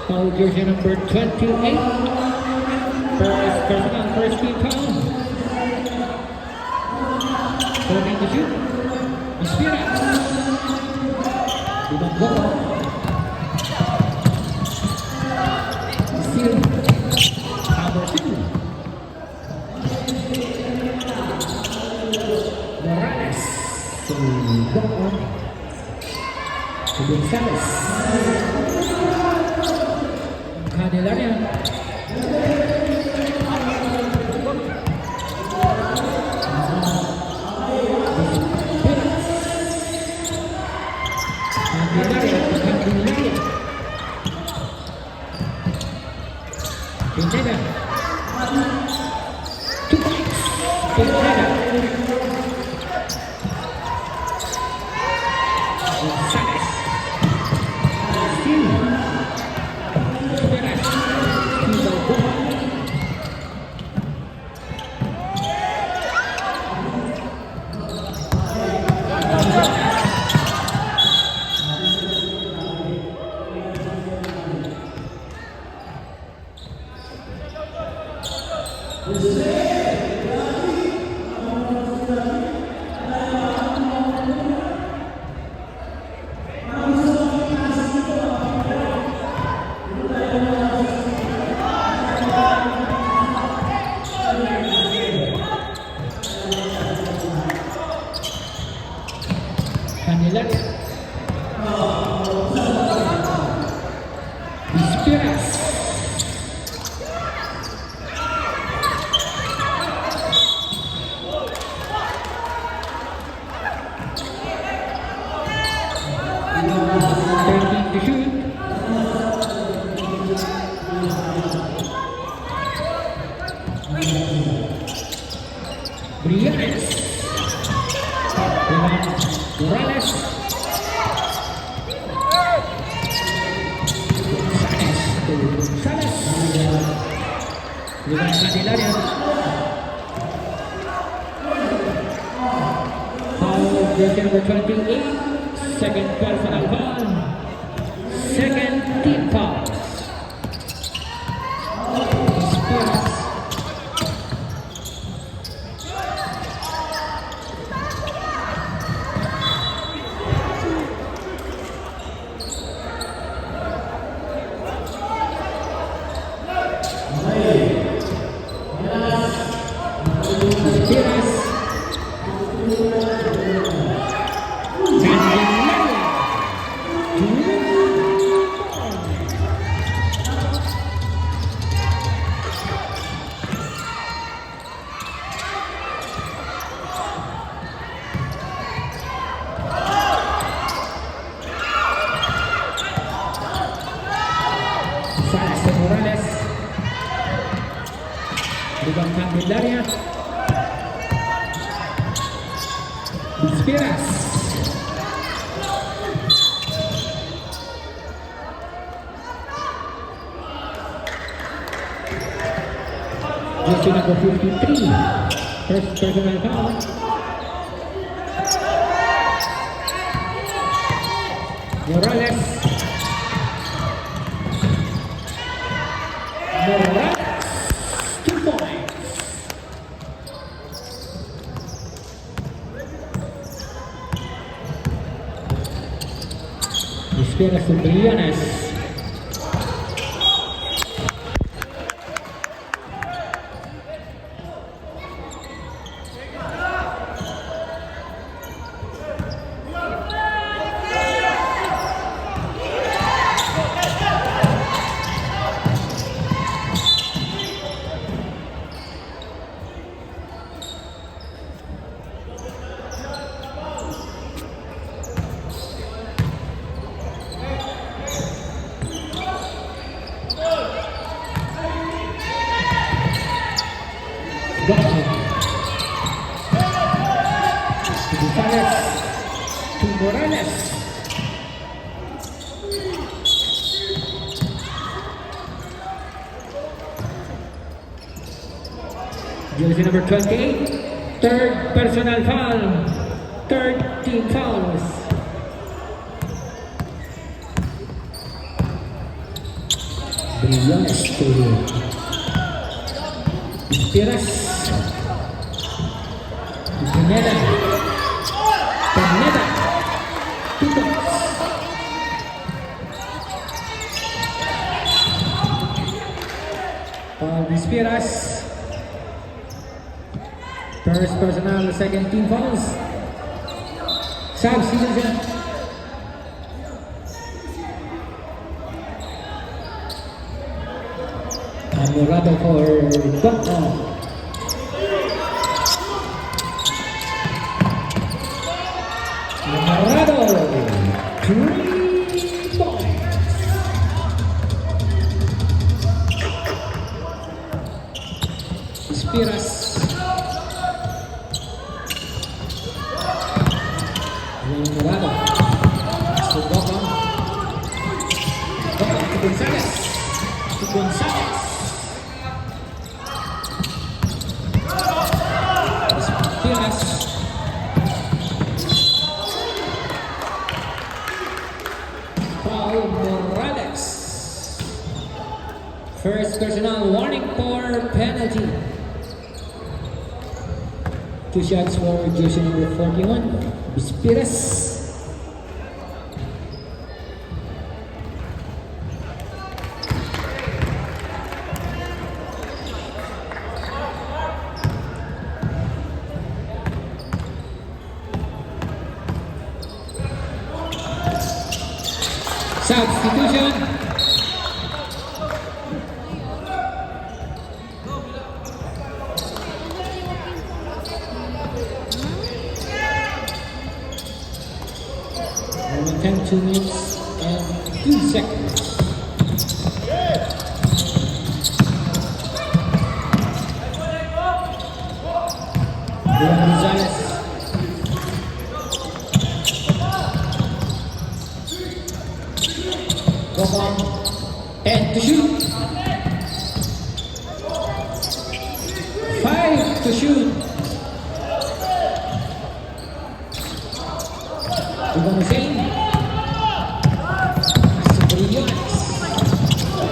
Foul jersey number 28. First personal, first team foul. Turning to shoot. Aspiras. Ibang Boko. Steal. Number 2. Morales. To Boko. To Gonzales. Candelaria. Pineda. 2 points. Pineda. Gonzales. Steal. Perez. Ibang Boko. Candelaria. Aspiras. Turning to shoot. Briones. Morales. Gonzales. Lugar Candelaria. Foul jersey number 28. Second personal foul. Second team foul. Aspiras. Morales. Ibang Candelaria. Aspiras. Jersey number 53. First personal foul. Morales. Morales. 2 points. Espera sus Briones. Gonzales to Morales. Jersey number 28, third personal foul, third team fouls. Briones to Piras. Pineda. Pineda. 2 points. Paul Piras. First personal, second team fouls. Substitution. Amorado for Baka. Amorado. 3 points. Piras. Amorado. So Baka. Baka to Gonzalez. To Gonzalez. Piras. Paul Morales. First personal warning for penalty. 2 shots for jersey number 41, Piras. Substitution. Only 2 minutes and 2 seconds. Gonzalez. Bobon. 10 to shoot. 5 to shoot. Ibang Hussein. Briones.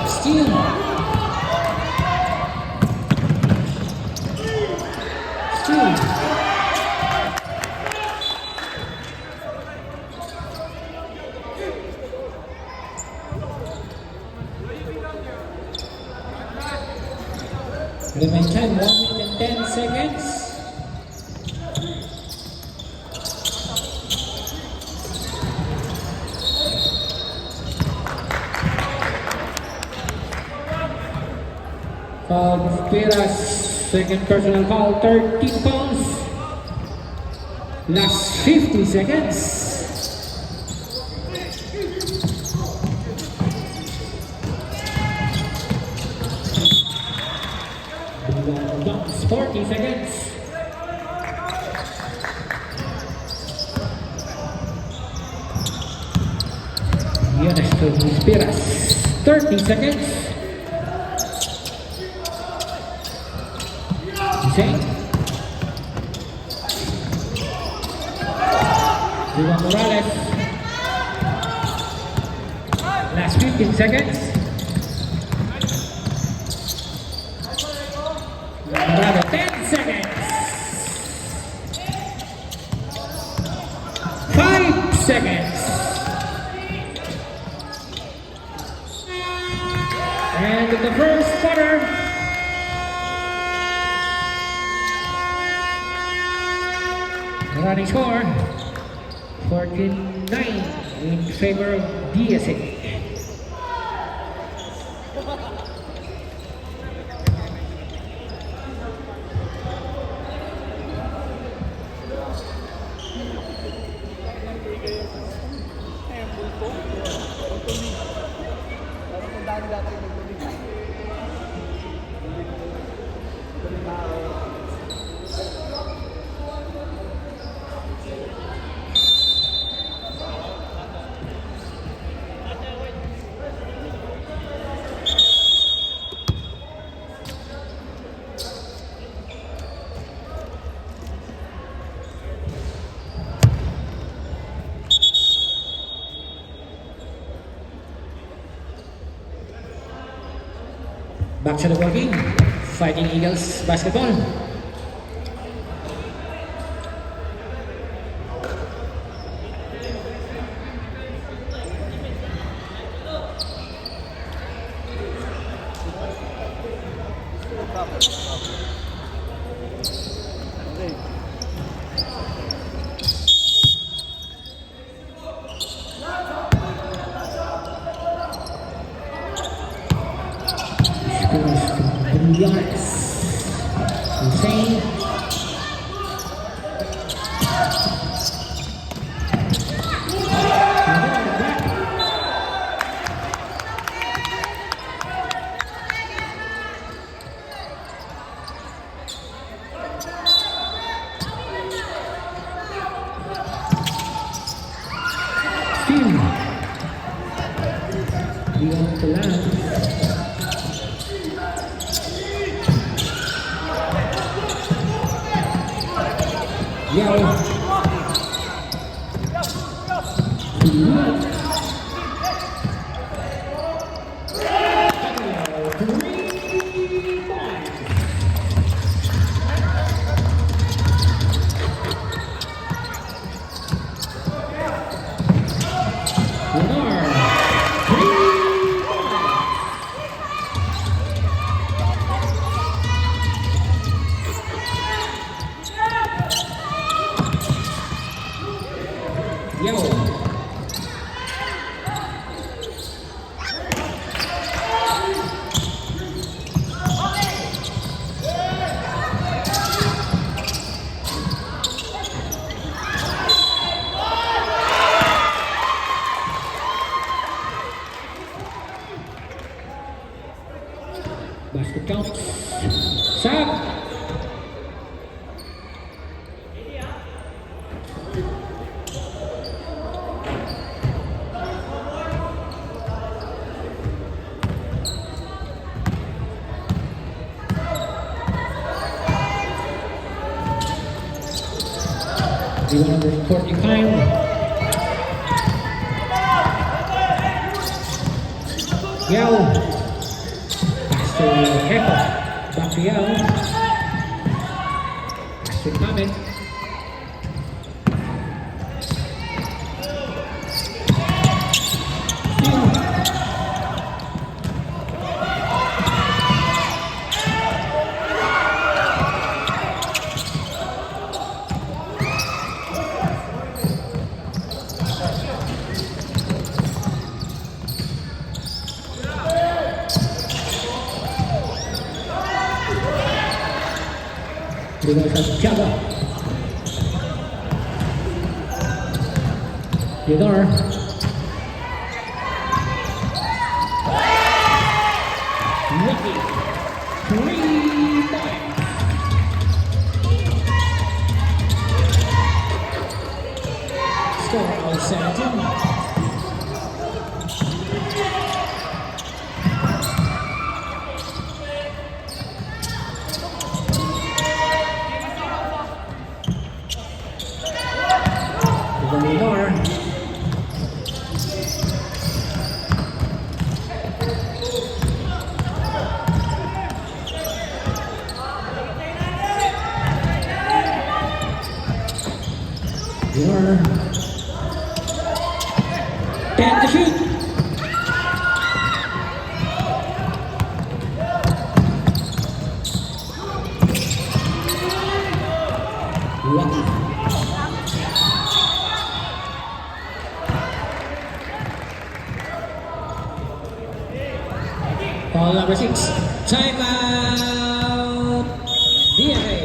Steal. Steal. Remain time 1 minute and 10 seconds. Piras, second personal foul, 13 fouls. Last 50 seconds. Dumps 40 seconds. Yanes to Piras, 30 seconds. Hussein. Diva Morales. Last 15 seconds. Bravo, 10 seconds. 5 seconds. And in the first quarter, running score 49 in favor of DSA. Back to the ball game. Fighting Eagles basketball. Hussein. Steam. Beyond the land. Yellow. Basket counts. Shot. The number 45. Yao. To Echo, back to Yao. To Mohamed. Dengan Santiago. Yadar. Lucky. 3 points. Score of 17. Lenore. Lenore. 10 to shoot. Lucky. Ball number 6. Timeout. DFA.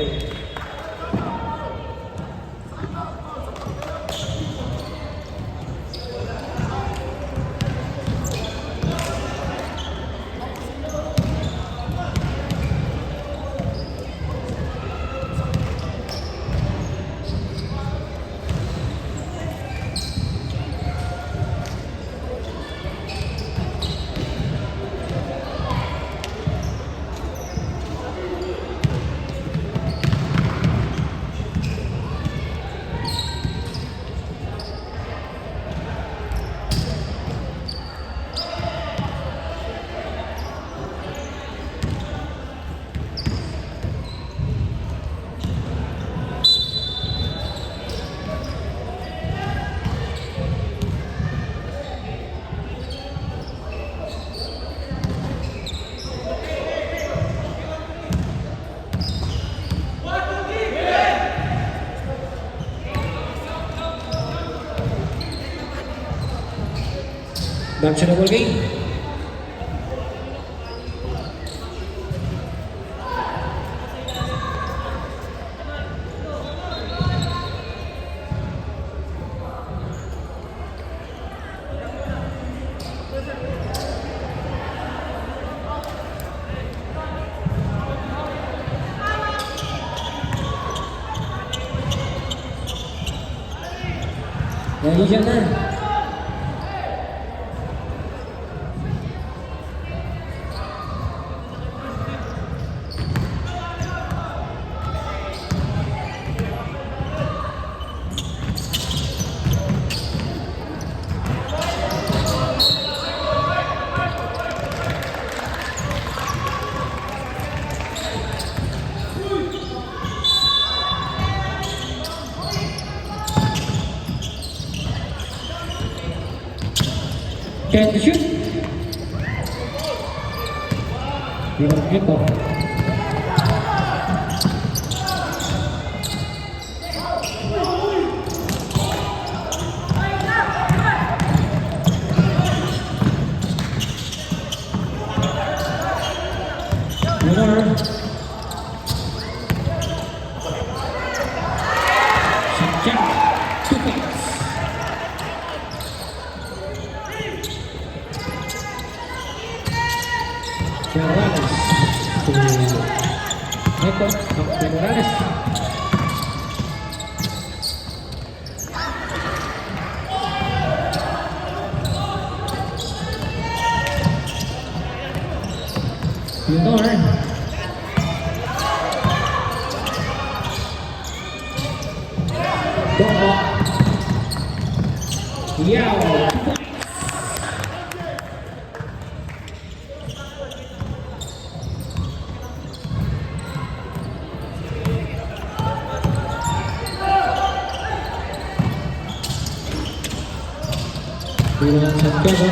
Back to the ball game. Ready, gentlemen? Ten to shoot. Echo. Winner. Subject 2 points. Morales to Echo of the Morales. Lenore. Boko. Yao. Dengan Santiago.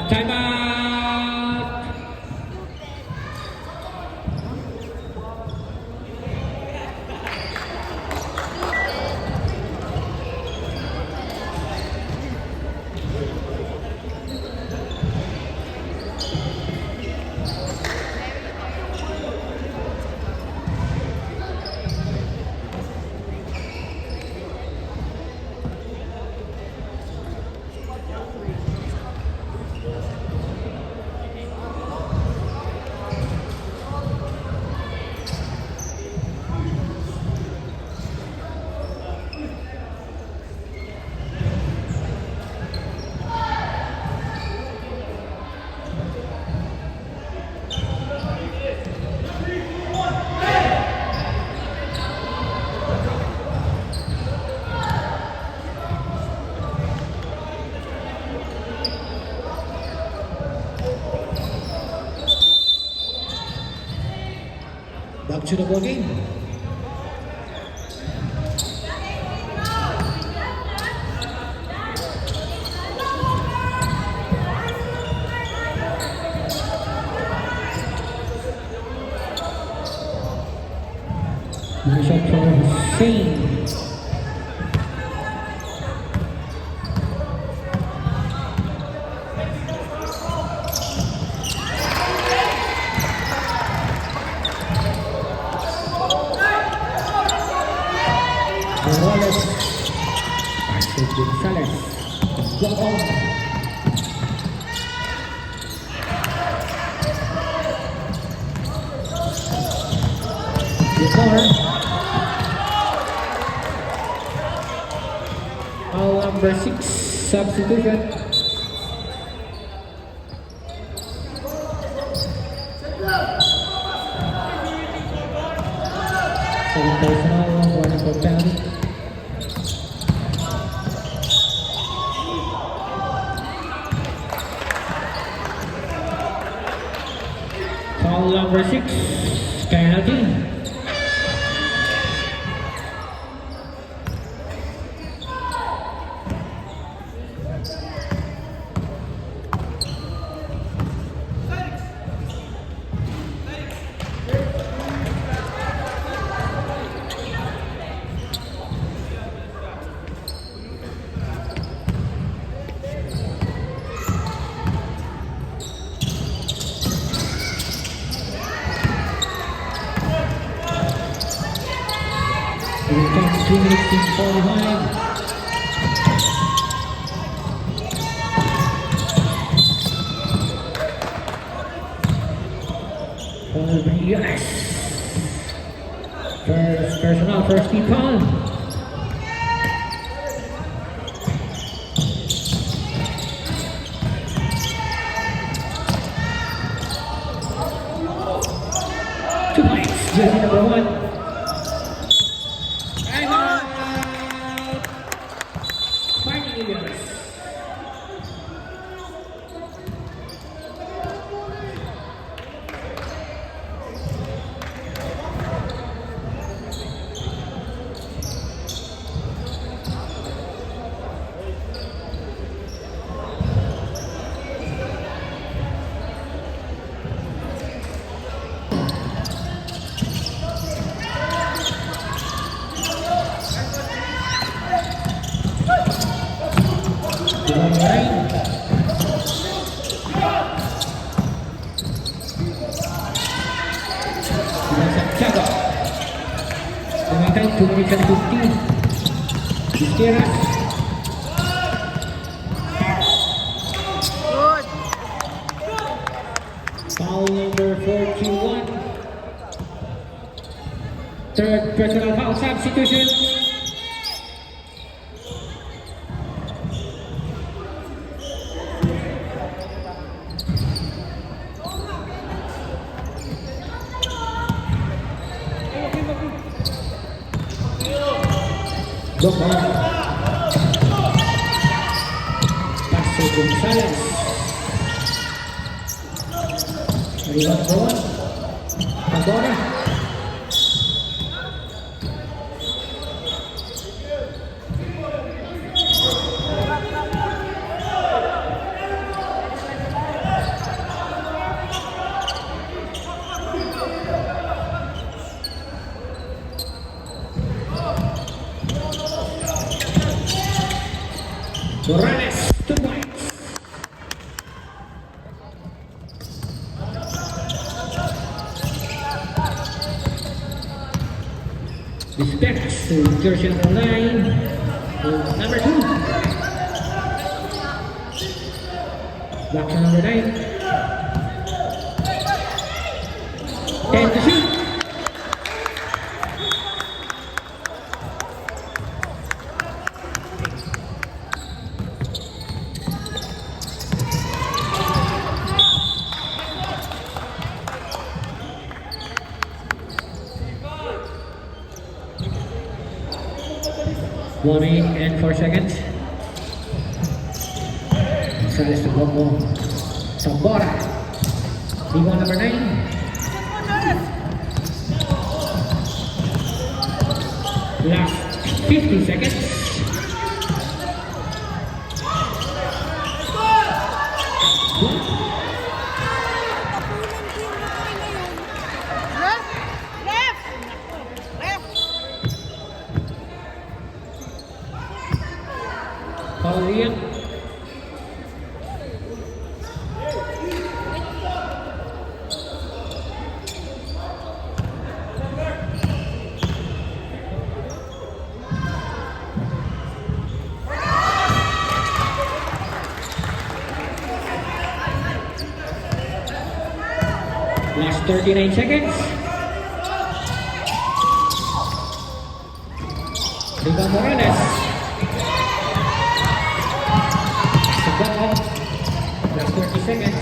Time out. Back to the ball game. Nice shot for Hussein. Morales, Patrick Gonzalez, go on. Recover. Foul number 6, substitution. Seven personal, one for penalty. Foul number 6, penalty. 2 minutes and 45. Yes. First personal, first team foul. Two points, jersey number 1. Time out. Fighting Eagles. Santiago. Dengan 2 minutes and 15. Gutierrez. Foul number 41. Third personal foul substitution. Dokter Paso Gonzalez Ribas Bowen Agora Morales, 2 points. Respect to jersey number 9, number 2. Back to number 9. 10 to shoot. One minute and 4 seconds. Gonzalez to Bobo. Tambora. Rebound number 9. Last 50 seconds. Foul yan. Last 39 seconds. Rebound Morales. Last 30 seconds.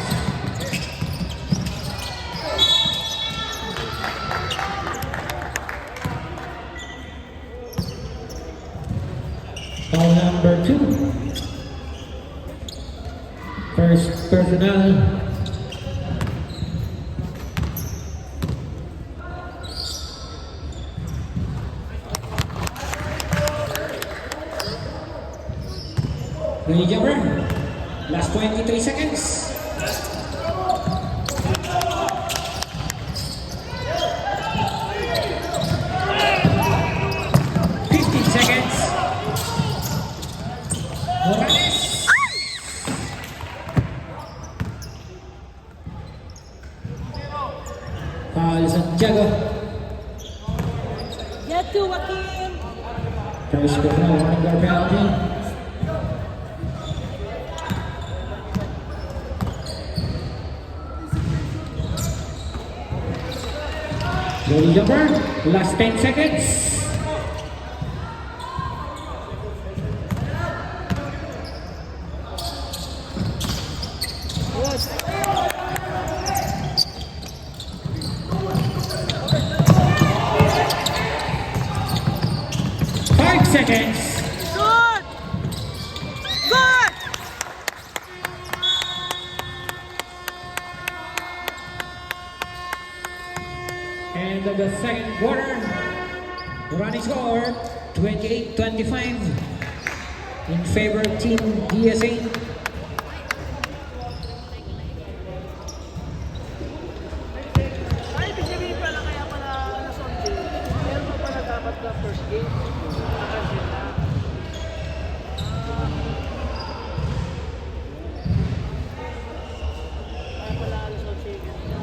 Foul number 2. First personal. Willie Jumper. Last 23 seconds. Morales. Foul Santiago. Get to Joaquin. First personal, 1 guard penalty. Jody Jumper, last 10 seconds. Seconds. Good! Good! And of the second quarter, the running score 28-25 in favor of Team DSA. Ay, ibig pala kaya pala nasonde. Meron pa pala dapat na first game. Nakasin na. Kaya pala alas 11 kanina.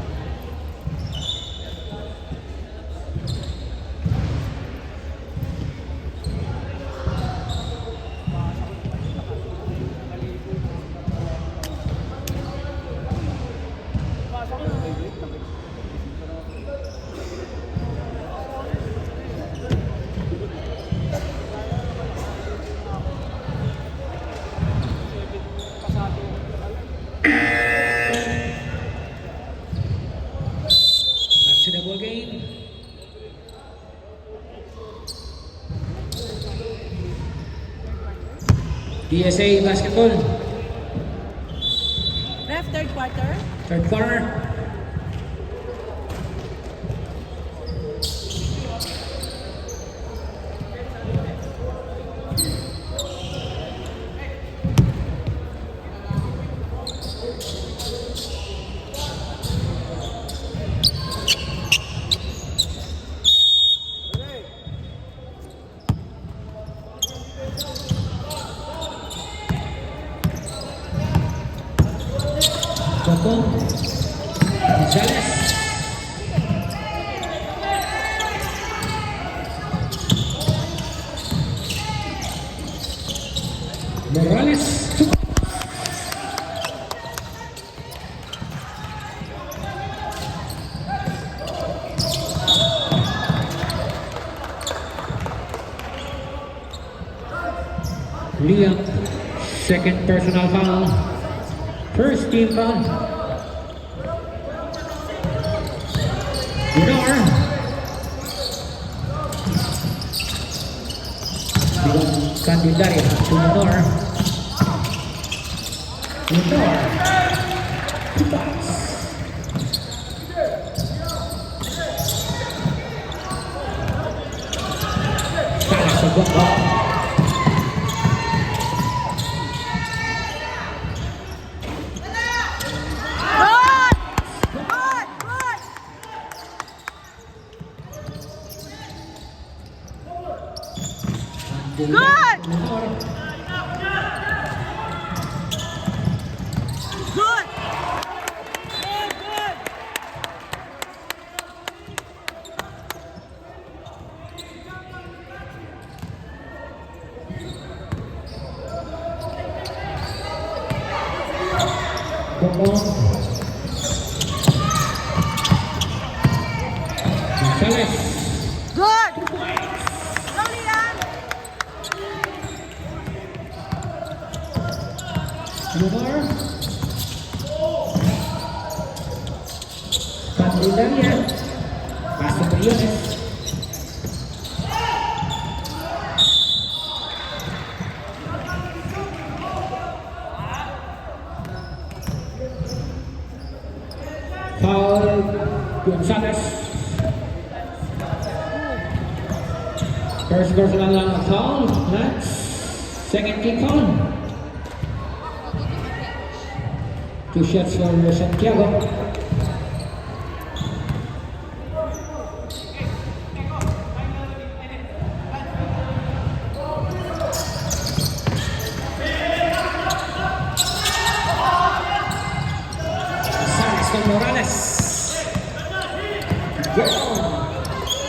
Pasok na. Back to the ball game. DSA basketball, Ref, third quarter. third quarter. Coco Gonzalez. Morales. Liam, second personal foul. First team foul. Lenore. Bilang Candelaria to Lenore. Lenore. Two fouls. Salah sa buwan. Good! Good! Good! Coco Gonzalez. Good! Slowly yan! Lenore. Candelaria. Paso Briones. Foul Gonzalez. First personal foul. That's second team foul. Two shots for Santiago. Salas con Morales.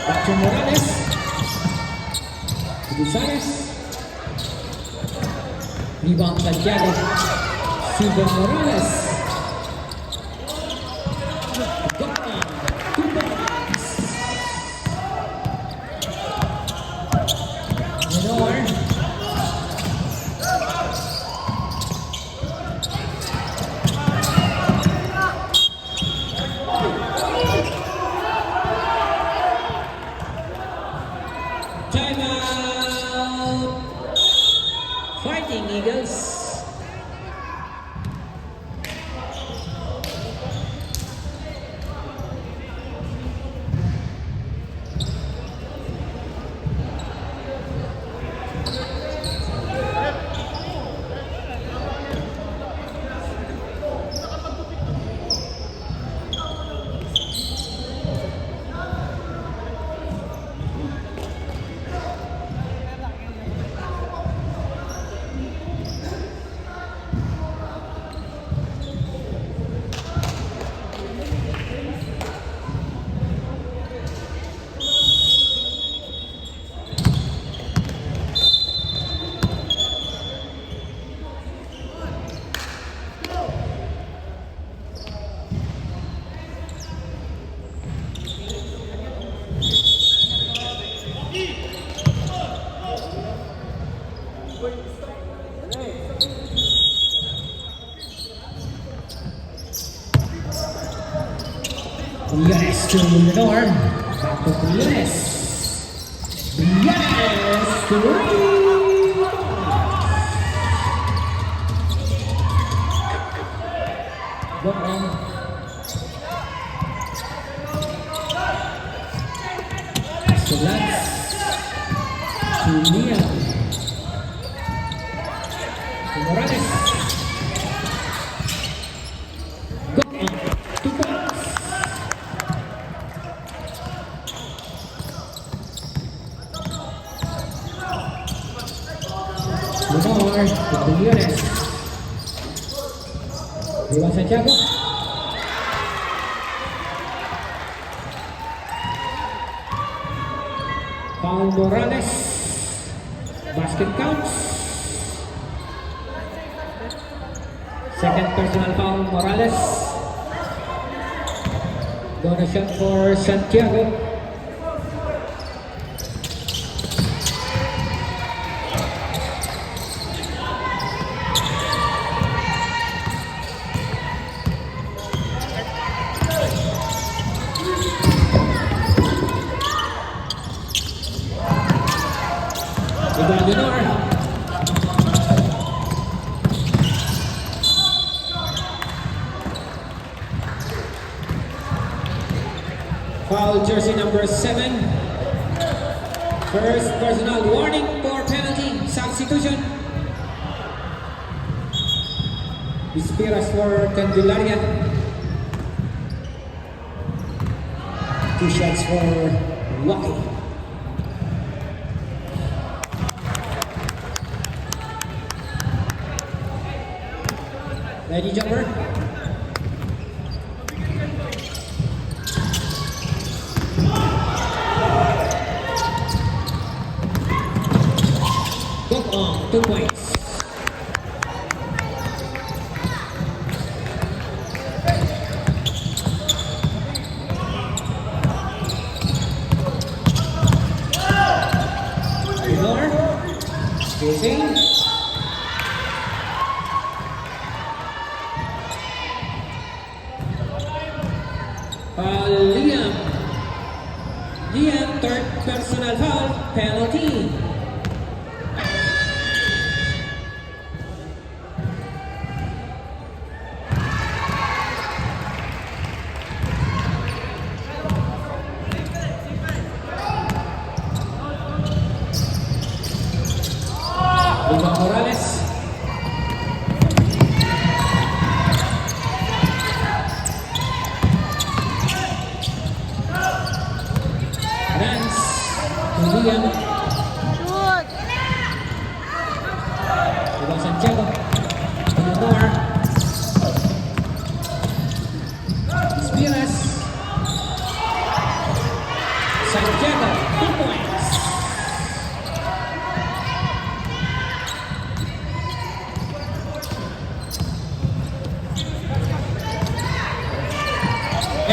Back to Morales. To the Gonzalez. Rebound Santiago. Silva Morales. Gokman. 2 points. Menor. Timeout. Fighting Eagles. Yes to Menor. Back to Yes. Yes to Gokman. So that's to Liam. To Morales. Gokman. 2 points. Menor. To Gutierrez. Rebound Santiago. Foul Morales. Basket counts. Second personal foul Morales. Gonna shot for Santiago. Rebound Menor. Foul jersey number 7. First personal warning for penalty substitution. Ispiras for Candelaria. 2 shots for Lucky. Ready jumper. Gokman, 2 points. Menor. Spacing. Liam. Liam, third personal foul, penalty. Rebound Morales. Rans. Liam. Shoot! Rebound Santiago. Menor. Ispiras. Santiago, 2 points.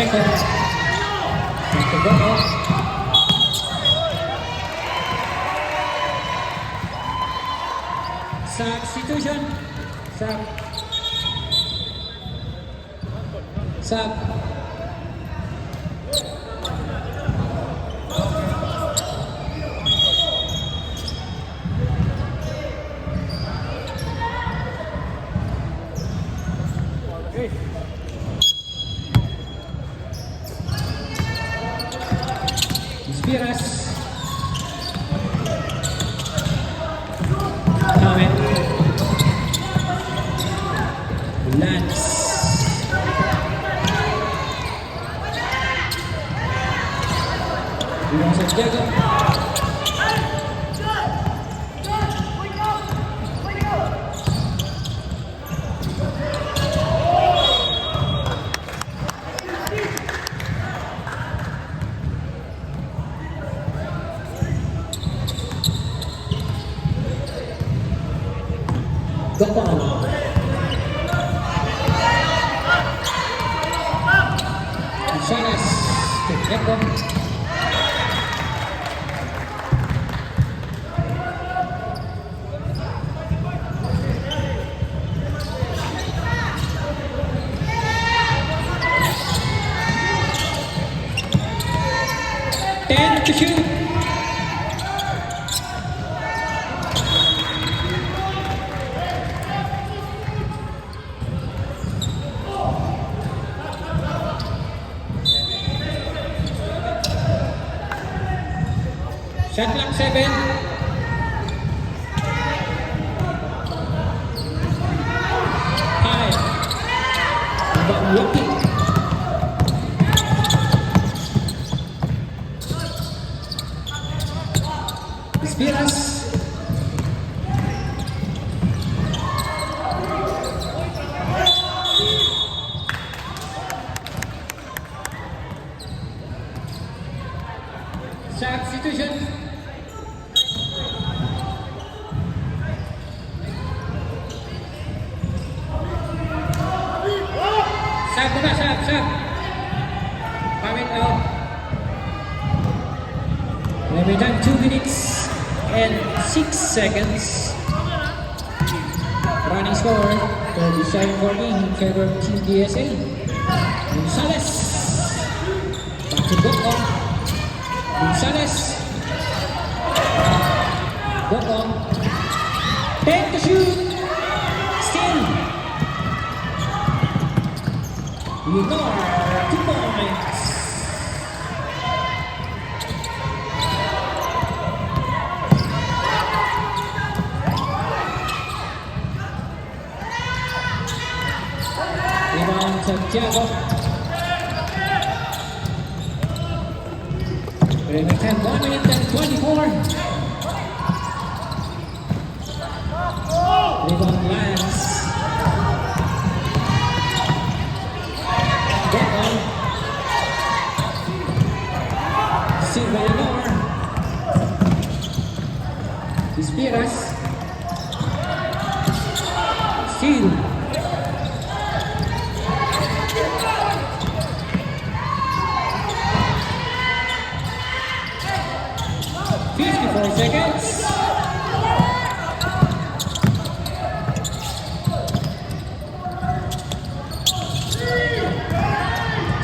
Echo. Back to Boko. Substitution. Sub. Sub. Spiras. Comment. Lance. Bilang Santiago. Gopal. Gonzalez to Echo. Ten to shoot. Shot clock 7. Five. About Lucky. Spiras. Substitution. Sub. Pamit out. We're done 2 minutes and 6 seconds. Running score 37-14 in favor of Team DSA. Gonzalez. Back to Boko. Gonzalez. Boko. 10 to shoot. Still. Lenore, 2 points. Rebound Santiago. Remaining time 1 minute and 24. Rebound Lance. Silva Lenore. Spiras. Steal. Seconds.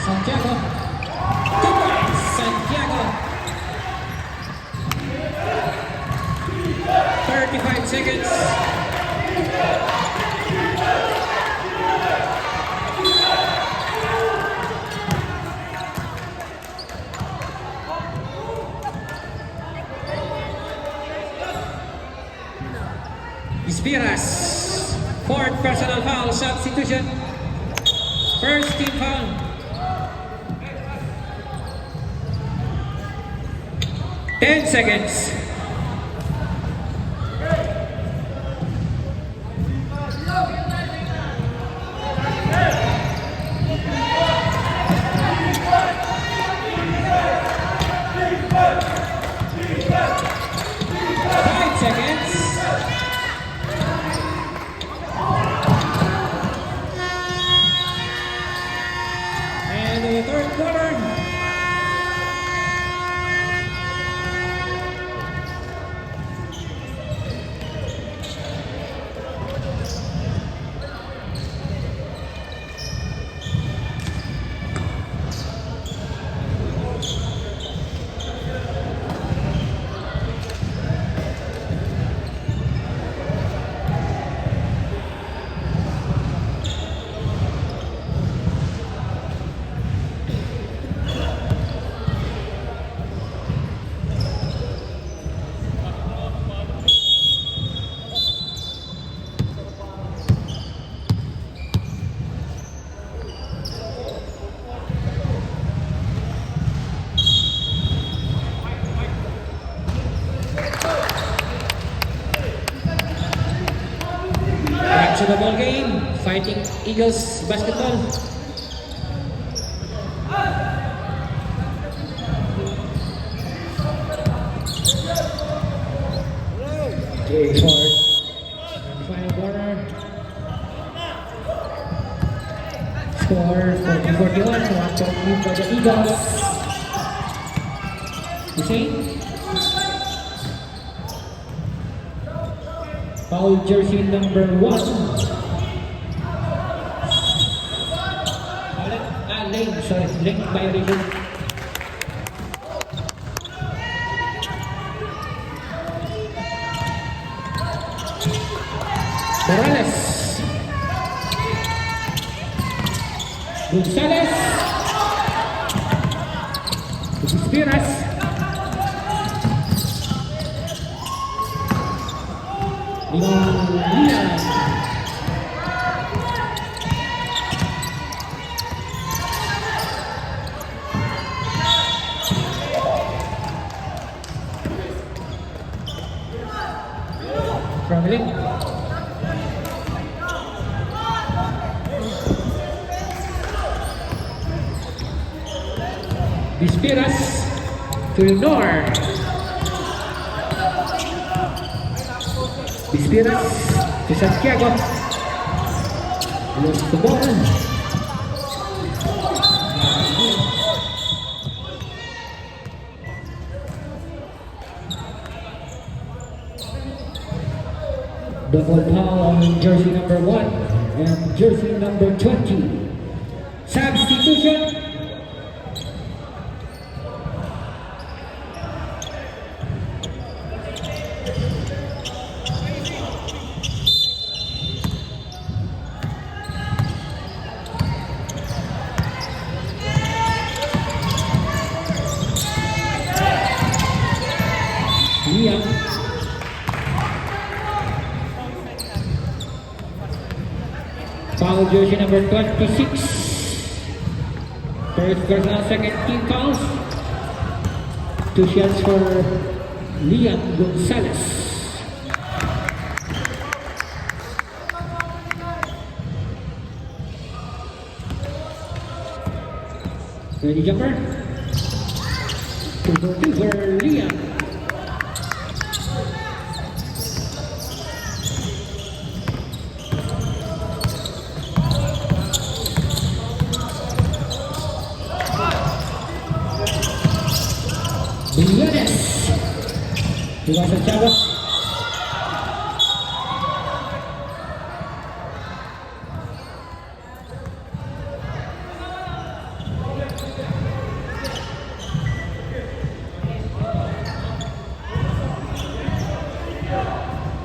Santiago. 2 points. Santiago. 35 seconds. Spiras, 4th personal foul, substitution. First team foul. Ten seconds. And the third to the ball game. Fighting Eagles basketball. Okay, final quarter. Score 40-41. One point lead by the Eagles. Hussein. Foul jersey number 1. Lane, sorry, lane violation. Morales. Gonzalez. Espiras. Lian. Traveling. Bispiras to Nor. Bispiras to Santiago. Lost the ball. Double foul on jersey number 1 and jersey number 20. Substitution. Liam. Foul jersey number 26. First personal, second team fouls. 2 shots for Liam Gonzalez. Ready jumper. 2 for Liam. Millones. Diba Santiago?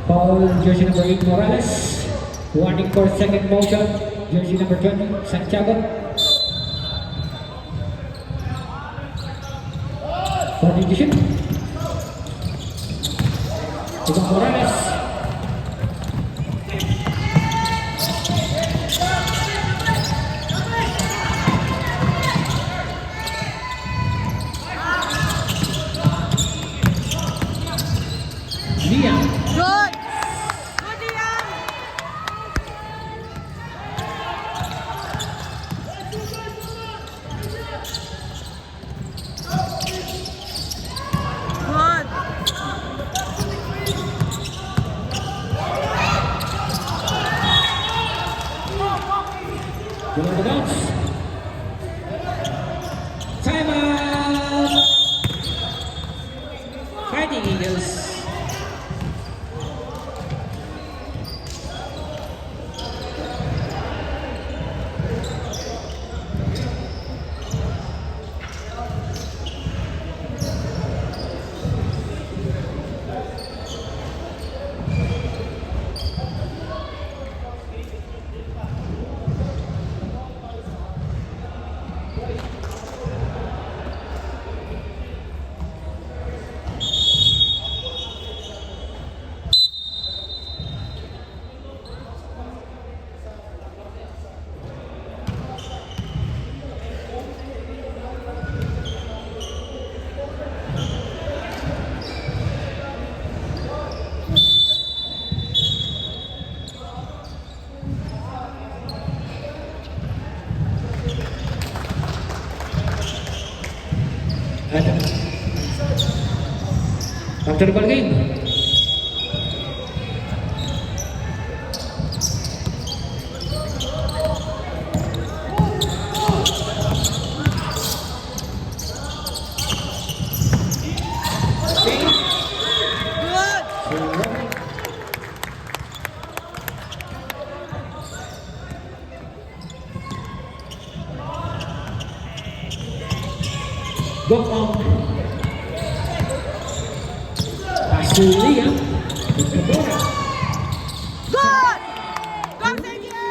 Foul jersey number 8 Morales. Warning for second motion. Jersey number 20 Santiago. Warning decision. Diba Morales. Liam. Good! Good, Liam! Good! Below the bounce. Timeout! Fighting Eagles. After the ball game. Good! Go on. Pass to Liam. It's the ball. Good! Go, Sergio!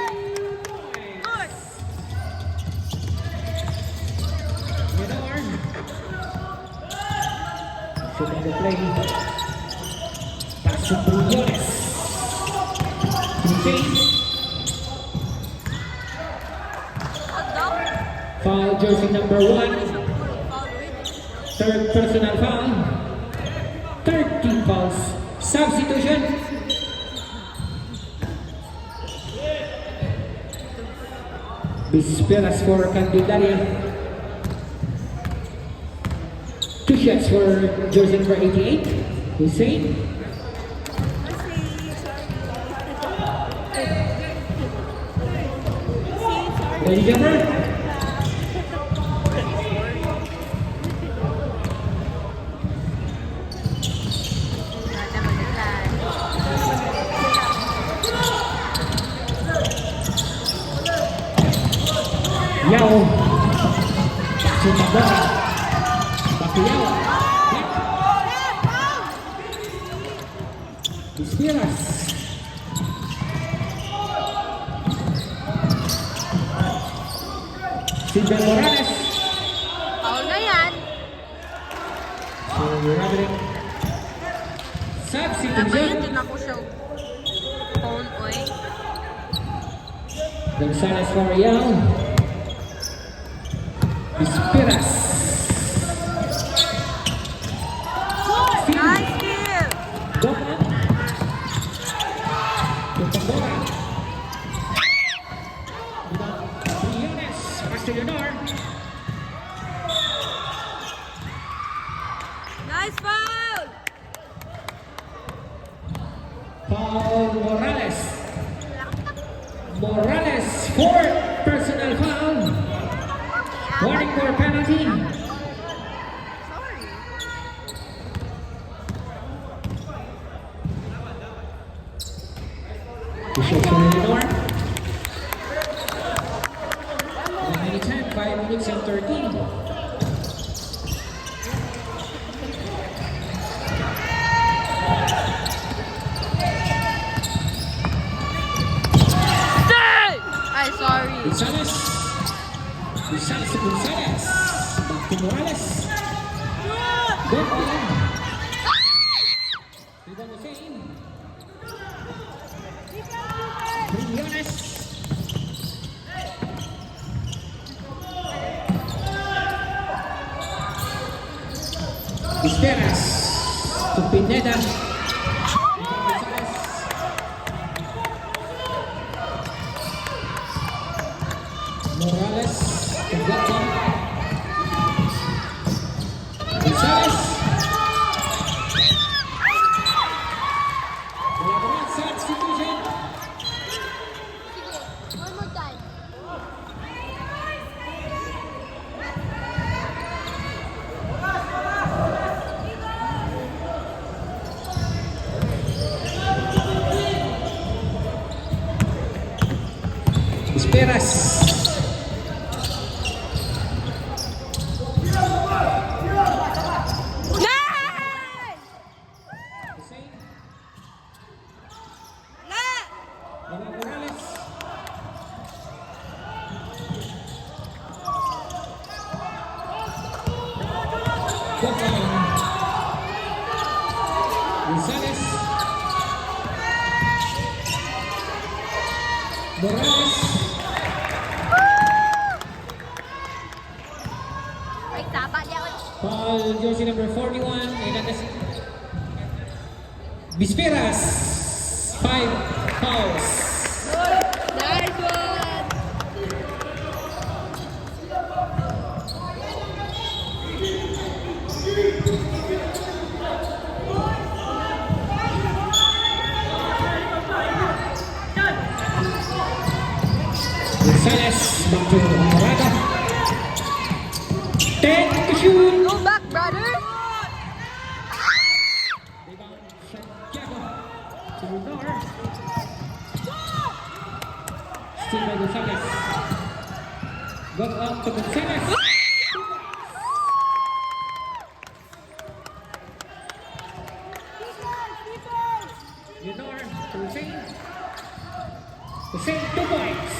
Good! Lenore. Shooting the play. Pass to Briones. Hussein. Foul jersey number 1. Third personal foul. 13 fouls. Substitution. Bisperas for Candelaria. 2 shots for jersey number 88. Hussein. Ready jumper. Yao. Sutabora. Bakiao. Bisperas. Silvia Morales. Paul na yan. So, Roderick. Nabayan Substitution. din ako siya. Phone, oy. Gonzalez for Yao. Bisperas. Nice kill. Gopal. Tutabora. Briones. Pass to Leonor. Nice foul. Paul Morales. Morales, 4th personal foul. Warning for penalty. Sorry. The shot for Leonor. Remaining time, 5 minutes and 13. Ay, sorry. Gonzalez. Gonzalez to Gonzalez. Back to Morales. Good ball. Rebound Hussein. Briones. Bisperas to Pineda. Gonzalez. Morales to Gopal. Gonzalez. Wala pa rin, substitution. One more time. Bisperas. Nice! Hussein. Nice! Wala Morales. Gopal. Gonzalez. Morales. Ay, tapa di ako. Paul, jersey number 41. Bisperas. 5 fouls. Nice one! Back to Moraga. 10 to shoot. Go back, brother. Rebound Santiago. To Nor. Still by Gonzalez. Go up to Gonzalez. Lenore to Hussein. Hussein, 2 points.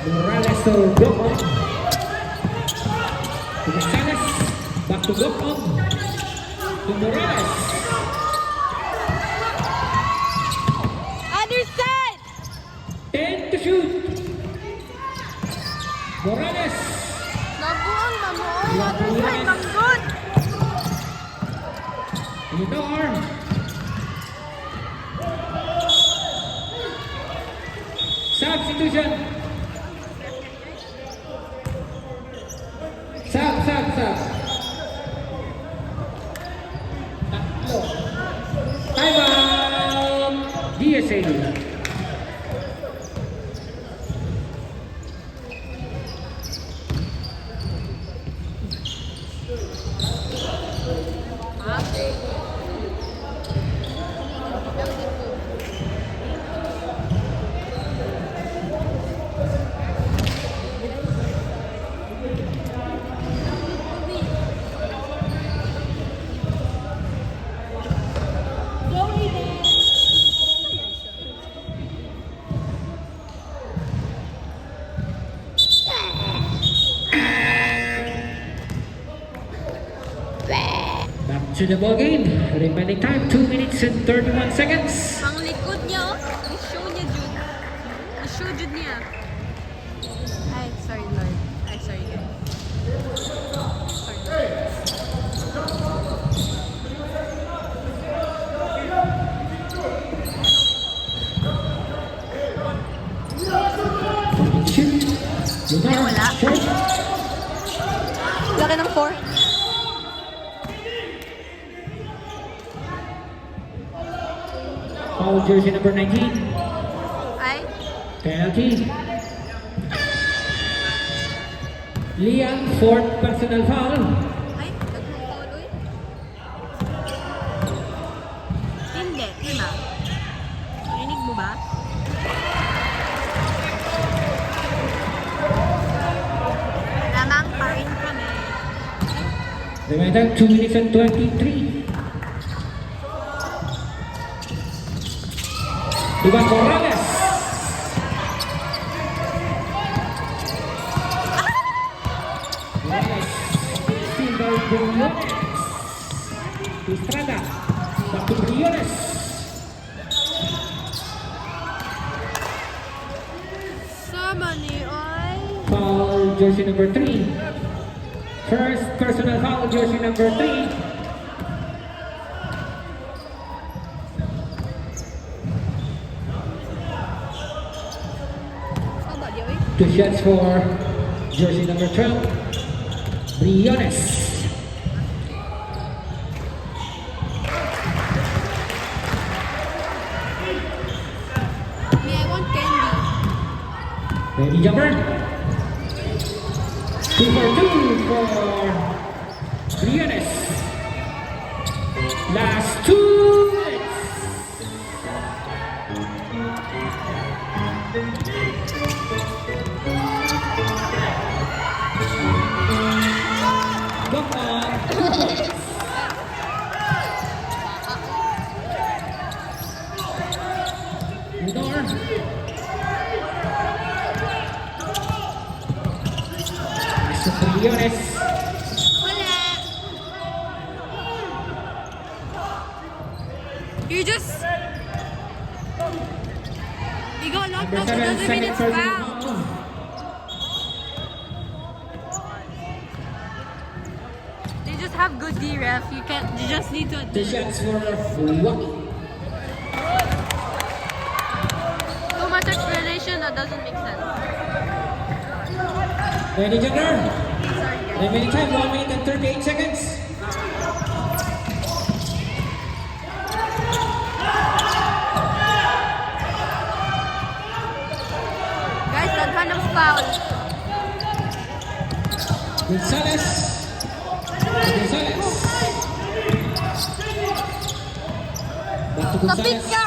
Morales to Gokong. To Gonzalez. Back to Gokong. To Morales. Other side. 10 to shoot. Morales. Nabuang mamuoy. Other side. Manggod. Lenore. Substitution. Sub. Tatlo. Time out. DSA. Back to the ball game. Remaining time 2 minutes and 31 seconds. Ang likod niya, oh. I-show niya, Jude. I-show Jude niya. Ay, sorry, Lord. Ay, sorry, guys. Sorry. Shoot. Lenore. Wala. Short. Laki ng 4. Foul jersey number 19. Ay, Penalty. Liam, 4th personal foul. ay, nag-foul, uy. Hindi, di ba? Rinig mo ba? Lamang pa rin kami. Remaining time 2 minutes and 23. Ivan Morales. Morales. Silver Briones. Estrada. Back to Briones. Sama ni Oy. Foul jersey number 3. First personal foul jersey number 3. Sama dia, uy. 2 shots for jersey number 12. Briones. Me, I want candy. Ready jumper. 2 for 2 for Briones. Last 2 minutes. Look on. Lenore. Sa Briones. Wala. You just... You got locked Number up 7, another second minutes personal foul. foul. They just have good D ref. You just need to 2 shots for Milwaukee. too much explanation that doesn't make sense. Ready jumper. Sorry guys. Remaining time 1 minute and 38 seconds. Gonzalez. Gonzalez. Back to Kapit Gonzalez. ka!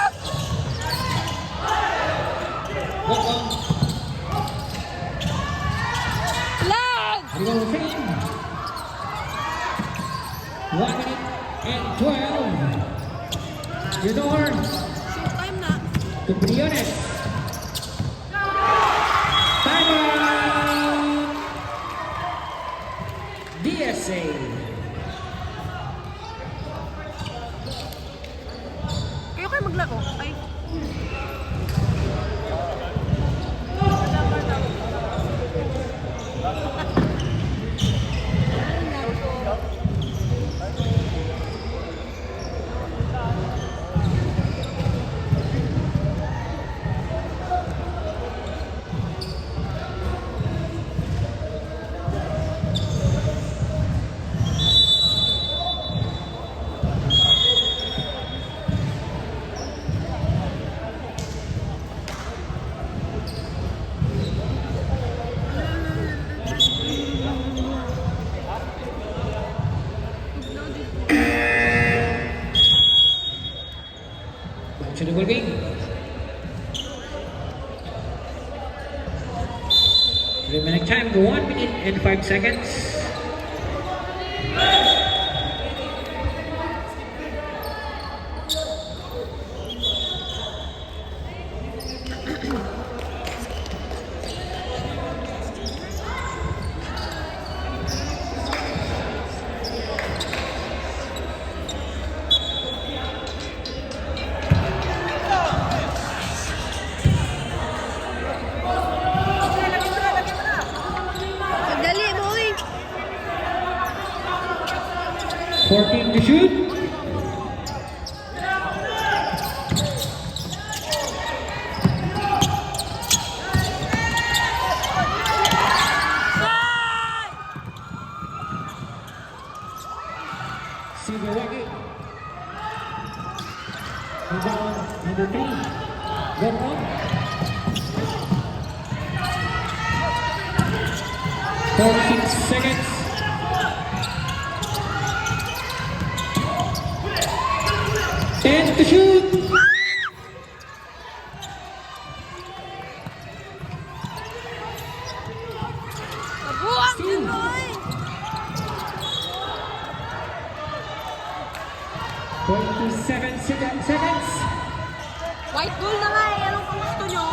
Walk on. Lag! Arigato Fame. 1 minute and 12. Yodor Showtime na. to Briones. Timeout. DSA. Kayo maglaro. Ay. Back to the ball game. Remaining time 1 minute and 5 seconds. Dali, boy! 14 to shoot. Sibawagi. Rebound number 3. Walk on. 46 seconds. And to shoot. Nabuang yun, boy! 27 seconds. White goal na nga eh. Anong pang gusto nyo?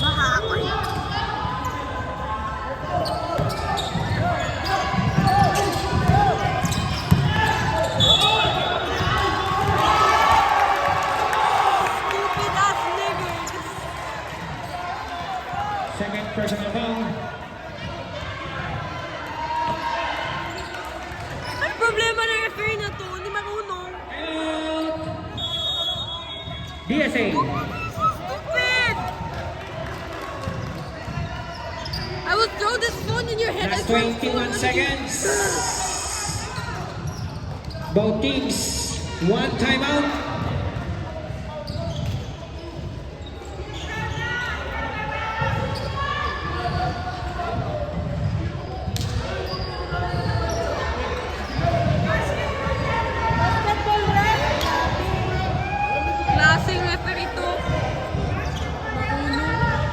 Baha ako eh. Stupid ass niggers! Second personal foul. Ano problema ng referee na to? Hindi marunong. Out. DSA. Stupid! I will throw this phone in your head. Last I swear to 21 God. seconds. Both teams, one timeout. Klaseng referee to. Marunong.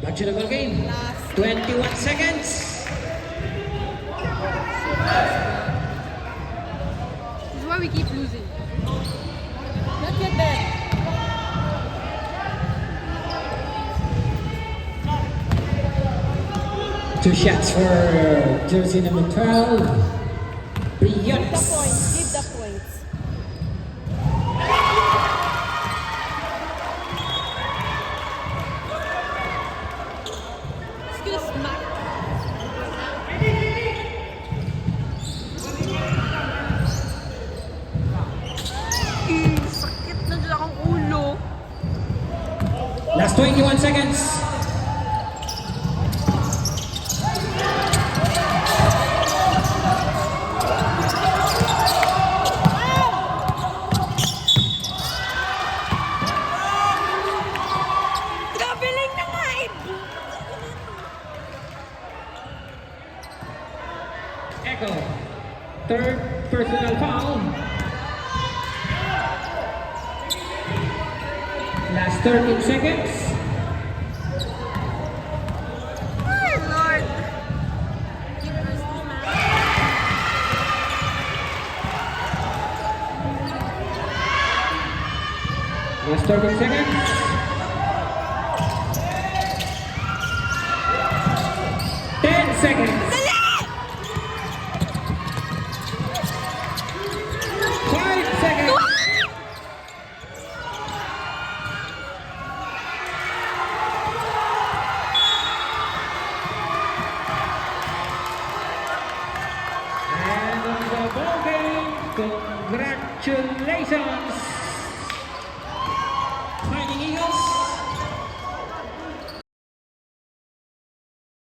Back to the ball game. 21 seconds. This is why we keep losing. Not yet bad. Two shots for jersey number 12. Briones. Give the points. It's gonna smack. Sakit na dyan akong ulo. Last 21 seconds. personal foul. Last 13 seconds. My Lord. University man. Last 13 seconds. 10 seconds. 5 seconds. And on the ball game, congratulations